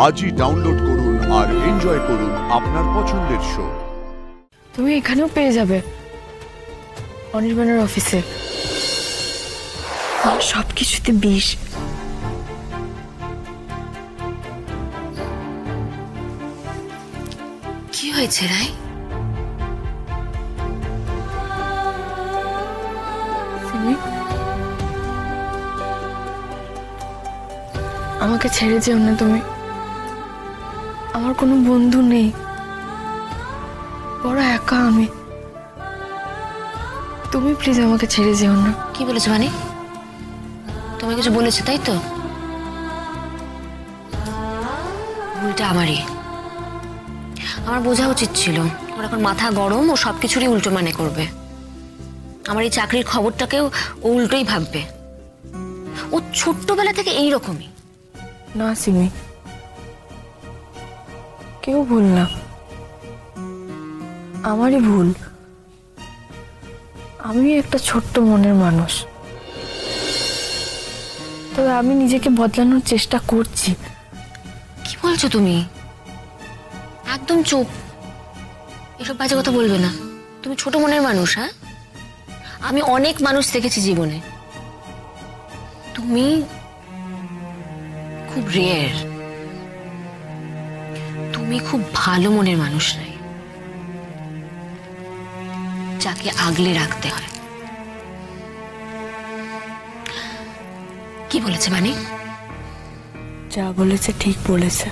আজই ডাউনলোড করুন আর এনজয় করুন আপনার পছন্দের শো। তুমি এখানেও পেয়ে যাবে অনির্বাণের অফিসে। সবকিছুতে বিষ। কি হয়েছে রাই? আমাকে ছেড়ে যেও না তুমি। আমার কোনো বন্ধু নেই, বড় একা আমি। তুমি প্লিজ আমাকে ছেড়ে যেও না। কি বলেছো মানে? তোমায় কিছু বলেছে তাই তো? ভুলটা আমারই। আমার বোঝা উচিত ছিল ওর এখন মাথা গরম, ও সবকিছুরই উল্টো মানে করবে। আমার এই চাকরির খবরটাকেও ও উল্টোই ভাববে। ও ছোট্টবেলা থেকে এইরকমই। না সিমি, কেউ ভুল না, আমারই ভুল। আমি একটা ছোট্ট মনের মানুষ, তবে আমি নিজেকে বদলানোর চেষ্টা করছি। কি বলছো তুমি? একদম চুপ, এসব বাজে কথা বলবে না। তুমি ছোট মনের মানুষ। হ্যাঁ, আমি অনেক মানুষ দেখেছি জীবনে, তুমি খুব রেয়ার। তুমি খুব ভালো মনের মানুষ নাই, যাকে আগলে রাখতে হয়। কি বলেছে মানে? যা বলেছে ঠিক বলেছে।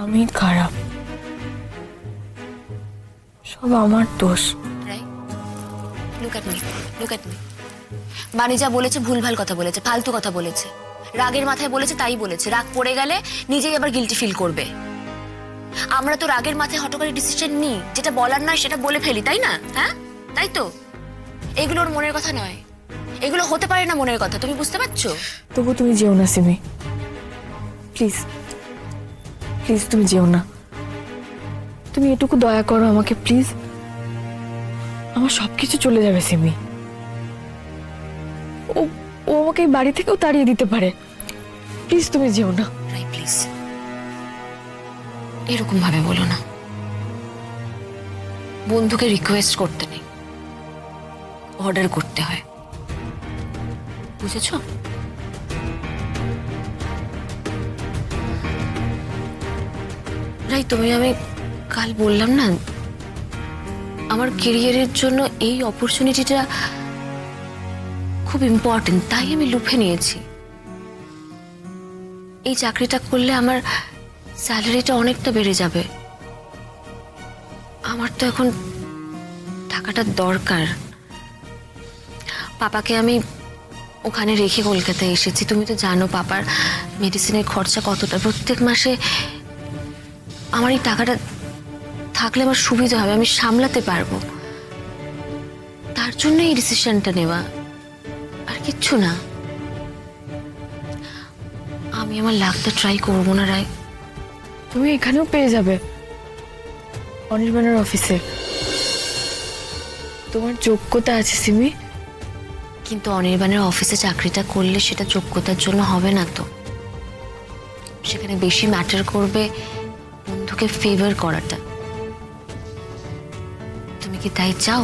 আমি খারাপ, সব আমার দোষ। বানি যা বলেছে ভুলভাল কথা বলেছে, ফালতু কথা বলেছে, রাগের মাথায় বলেছে তাই বলেছে। রাগ পড়ে গেলে নিজেই আবার গিল্টি ফিল করবে। আমরা তো রাগের মাথায় হঠকারী ডিসিশন নিই, যেটা বলার নয় সেটা বলে ফেলি, তাই না? হ্যাঁ, তাই তো। এগুলো ওর মনের কথা নয়, এগুলো হতে পারে না মনের কথা, তুমি বুঝতে পারছো? তবু তুমি যেও না সিমি, প্লিজ প্লিজ তুমি যেও না। তুমি এটুকু দয়া করো আমাকে প্লিজ। আমার সবকিছু চলে যাবে সিমি। ও ও আমাকে এই বাড়ি থেকেও তাড়িয়ে দিতে পারে। প্লিজ তুমি যেও না। প্লিজ এরকম ভাবে বলো না। বন্ধুকে রিকোয়েস্ট করতে নেই, অর্ডার করতে হয়, বুঝেছো? রাই, তুমি আমি কাল বললাম না, আমার ক্যারিয়ারের জন্য এই অপরচুনিটিটা খুব ইম্পর্টেন্ট, তাই আমি লুফে নিয়েছি। এই চাকরিটা করলে আমার স্যালারিটা অনেকটা বেড়ে যাবে। আমার তো এখন টাকাটা দরকার। পাপাকে আমি ওখানে রেখে কলকাতায় এসেছি। তুমি তো জানো পাপার মেডিসিনের খরচা কতটা। প্রত্যেক মাসে আমার এই টাকাটা থাকলে আমার সুবিধা হবে, আমি সামলাতে পারবো। তার জন্য এই ডিসিশনটা নেওয়া, আর কিচ্ছু না। আমি আমার লাখটা ট্রাই করবো না রায়? তুমি এখানেও পেয়ে যাবে অনির্বাণের অফিসে। তোমার যোগ্যতা আছে সিমি। কিন্তু অনির্বাণের অফিসে চাকরিটা করলে সেটা যোগ্যতার জন্য হবে না তো। সেখানে বেশি ম্যাটার করবে বন্ধুকে ফেভার করাটা। তুমি কি তাই চাও?